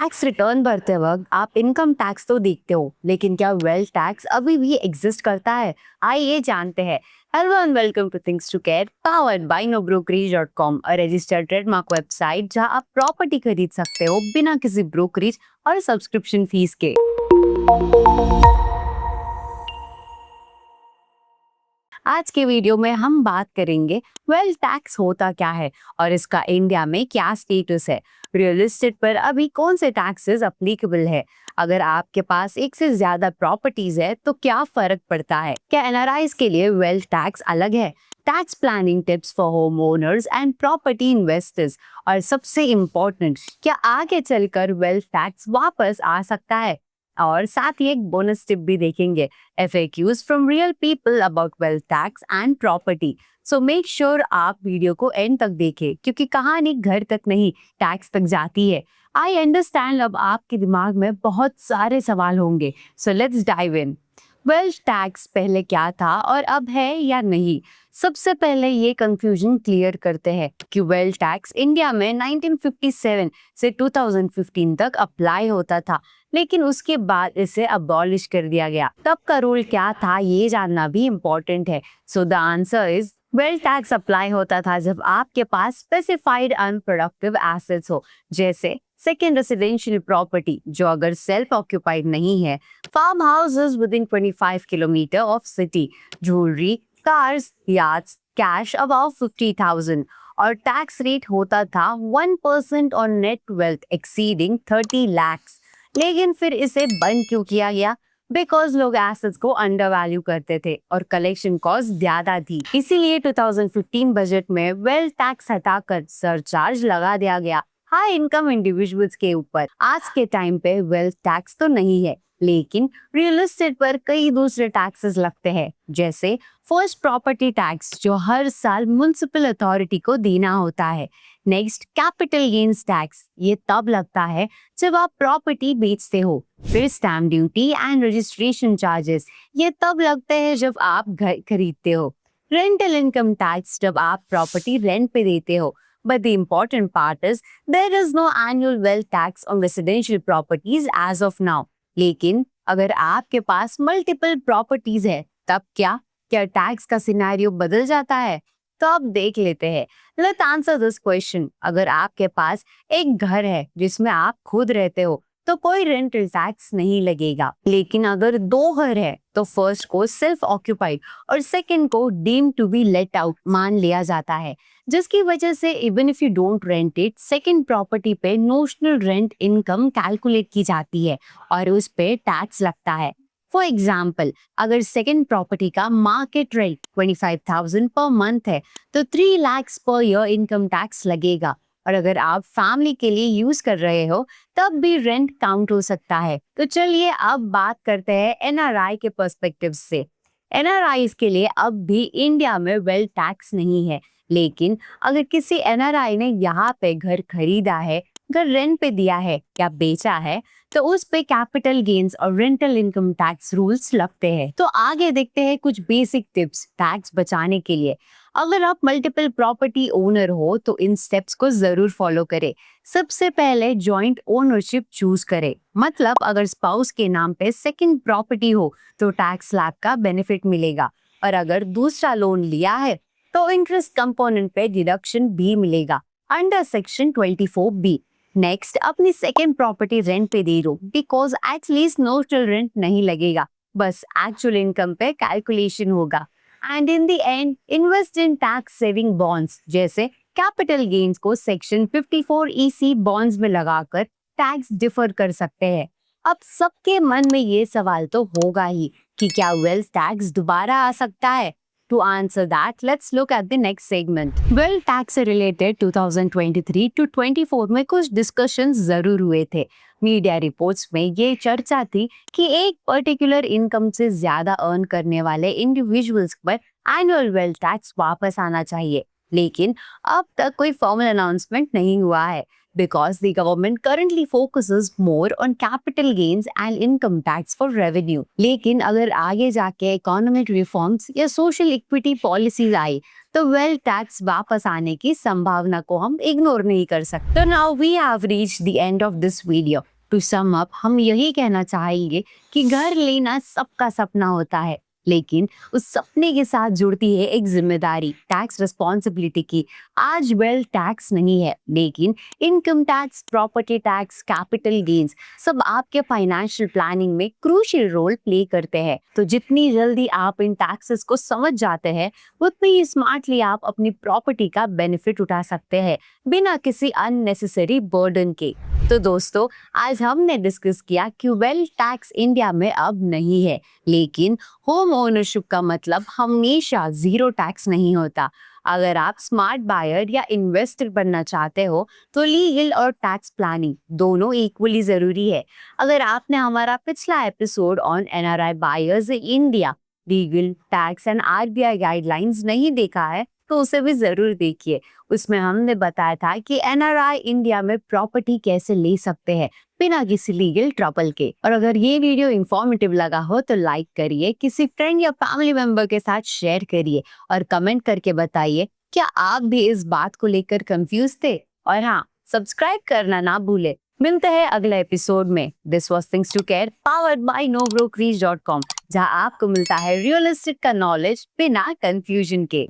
Tax return भरते वक्त आप इनकम टैक्स तो देखते हो, लेकिन क्या वेल्थ टैक्स अभी भी एग्जिस्ट करता है? आइए जानते हैं। Hello and welcome to things to care, powered by nobrokerage.com, a registered trademark website जहां आप प्रॉपर्टी खरीद सकते हो बिना किसी ब्रोकरेज और सब्सक्रिप्शन फीस के। आज के वीडियो में हम बात करेंगे वेल्थ टैक्स होता क्या है और इसका इंडिया में क्या स्टेटस है। रियल एस्टेट पर अभी कौन से टैक्सेस अप्लीकेबल है? अगर आपके पास एक से ज्यादा प्रॉपर्टीज है तो क्या फर्क पड़ता है? क्या एनआरआईज के लिए वेल्थ टैक्स अलग है? Tax planning tips for home owners and property investors. और सबसे इम्पोर्टेंट, क्या आगे चलकर वेल्थ टैक्स वापस आ सकता है? और साथ ही एक बोनस टिप भी देखेंगे, FAQs from real people about wealth tax and property. So make sure आप वीडियो को एंड तक देखें क्योंकि कहानी घर तक नहीं, टैक्स तक जाती है। आई अंडरस्टैंड अब आपके दिमाग में बहुत सारे सवाल होंगे, so let's dive in. Wealth tax पहले क्या था और अब है या नहीं? सबसे पहले ये कंफ्यूजन क्लियर करते हैं कि वेल्थ टैक्स इंडिया में 1957 से 2015 तक अप्लाई होता था, लेकिन उसके बाद इसे अबॉलिश कर दिया गया। तब का रूल क्या था ये जानना भी इम्पोर्टेंट है। So the answer is wealth tax apply होता था जब आपके पास स्पेसिफाइड अनप्रोडक्टिव एसेट्स हो, जैसे सेकेंड रेसिडेंशियल प्रॉपर्टी जो अगर सेल्फ ऑक्यूपाइड नहीं है, farm houses within 25 kilometre of city, jewellery, cars, yachts, cash above 50,000। और टैक्स रेट होता था 1% on net wealth exceeding 30 lakhs। लेकिन फिर इसे बंद क्यों किया गया? बिकॉज लोग एसेट्स को अंडर वैल्यू करते थे और कलेक्शन कॉस्ट ज्यादा थी। इसीलिए 2015 बजट में वेल्थ टैक्स हटाकर सरचार्ज लगा दिया गया हाई इनकम इंडिविजुअल्स के ऊपर। आज के टाइम पे वेल्थ टैक्स तो नहीं है, लेकिन रियल एस्टेट पर कई दूसरे टैक्सेस लगते हैं, जैसे फर्स्ट प्रॉपर्टी टैक्स जो हर साल म्युनिसिपल अथॉरिटी को देना होता है। नेक्स्ट कैपिटल गेन्स टैक्स, ये तब लगता है जब आप प्रॉपर्टी बेचते हो। फिर stamp duty and registration charges, ये तब लगते हैं जब आप घर खरीदते हो। रेंटल इनकम टैक्स जब आप प्रॉपर्टी रेंट पे देते हो। But the important part is there is no annual wealth tax on residential properties as of now. लेकिन अगर आपके पास मल्टीपल प्रॉपर्टीज है तब क्या टैक्स का सिनेरियो बदल जाता है? तो अब देख लेते हैं। Let's answer this question. अगर आपके पास एक घर है जिसमें आप खुद रहते हो तो कोई रेंटल टैक्स नहीं लगेगा, लेकिन अगर दो घर है तो फर्स्ट को सेल्फ ऑक्यूपाइड और सेकंड को deemed to be let out मान लिया जाता है, जिसकी वजह से even if you don't rent it, second property पे नोशनल रेंट इनकम कैलकुलेट की जाती है और उस पे टैक्स लगता है। फॉर एग्जाम्पल, अगर सेकंड प्रॉपर्टी का मार्केट रेट 25,000 पर मंथ है तो 3 lakhs per year income tax लगेगा। और अगर आप फैमिली के लिए यूज कर रहे हो तब भी रेंट काउंट हो सकता है। तो चलिए अब बात करते हैं एनआरआई के पर्सपेक्टिव से। एनआरआईज के लिए अब भी इंडिया में वेल्थ टैक्स नहीं है, लेकिन अगर किसी एनआरआई ने यहाँ पे घर खरीदा है, घर रेंट पे दिया है या बेचा है, तो उस पे कैपिटल गेन्स और रेंटल इनकम टैक्स रूल्स लगते हैं। तो आगे देखते हैं कुछ बेसिक टिप्स टैक्स बचाने के लिए। अगर आप मल्टीपल प्रॉपर्टी ओनर हो तो इन स्टेप्स को जरूर फॉलो करें। सबसे पहले जॉइंट ओनरशिप चूज करें, मतलब अगर स्पाउस के नाम पे सेकंड प्रॉपर्टी हो तो टैक्स स्लैब का बेनिफिट मिलेगा, और अगर दूसरा लोन लिया है तो इंटरेस्ट कंपोनेंट पे डिडक्शन भी मिलेगा अंडर सेक्शन 24B। नेक्स्ट, अपनी सेकंड प्रॉपर्टी रेंट पे दे दो, बिकॉज एटलीस्ट नोशनल रेंट नहीं लगेगा, बस एक्चुअल इनकम पे कैलकुलेशन होगा। And in the end, invest in tax saving bonds, जैसे कैपिटल गेन्स को सेक्शन 54EC बॉन्ड्स में लगाकर टैक्स डिफर कर सकते हैं। अब सबके मन में ये सवाल तो होगा ही कि क्या वेल्थ टैक्स दोबारा आ सकता है? To answer that, let's look at the next segment. Wealth tax से related 2023 to 24 में कुछ डिस्कशंस जरूर हुए थे। मीडिया रिपोर्ट्स में ये चर्चा थी कि एक पर्टिकुलर इनकम से ज्यादा अर्न करने वाले इंडिविजुअल्स पर एनुअल वेल्थ टैक्स वापस आना चाहिए। लेकिन अब तक कोई फॉर्मल अनाउंसमेंट नहीं हुआ है because the government currently focuses more on capital gains and income tax for revenue. लेकिन अगर आगे जाके economic reforms या social equity policies आई तो wealth tax वापस आने की संभावना को हम इग्नोर नहीं कर सकते। तो now we have reached the end of this video. To sum up, हम यही कहना चाहेंगे कि घर लेना सबका सपना होता है, लेकिन उस सपने के साथ जुड़ती है एक जिम्मेदारी, टैक्स रिस्पॉन्सिबिलिटी की। आज वेल्थ टैक्स नहीं है, लेकिन income tax, property tax, capital gains सब आपके फाइनेंशियल प्लानिंग में क्रूशियल रोल प्ले करते हैं। तो जितनी जल्दी आप इन टैक्सेस को समझ जाते हैं, उतनी ही स्मार्टली आप अपनी प्रॉपर्टी का बेनिफिट उठा सकते हैं बिना किसी अननेसेसरी बर्डन के। तो दोस्तों, आज हमने डिस्कस किया कि वेल्थ टैक्स इंडिया में अब नहीं है, लेकिन होम ओनरशिप का मतलब हमेशा जीरो टैक्स नहीं होता। अगर आप स्मार्ट बायर या इन्वेस्टर बनना चाहते हो तो लीगल और टैक्स प्लानिंग दोनों इक्वली जरूरी है। अगर आपने हमारा पिछला episode on NRI buyers in India, legal, tax and RBI guidelines नहीं देखा है तो उसे भी जरूर देखिए। उसमें हमने बताया था कि एनआरआई इंडिया में प्रॉपर्टी कैसे ले सकते हैं बिना किसी लीगल ट्रबल के। और अगर ये वीडियो इंफॉर्मेटिव लगा हो तो लाइक करिए, किसी फ्रेंड या फैमिली मेंबर के साथ शेयर करिए और कमेंट करके बताइए क्या आप भी इस बात को लेकर कंफ्यूज थे। और हाँ, सब्सक्राइब करना ना भूले। मिलते हैं अगले एपिसोड में। This was things to care powered by nobrokeries.com, जहां आपको मिलता है रियल एस्टेट का नॉलेज बिना कंफ्यूजन के।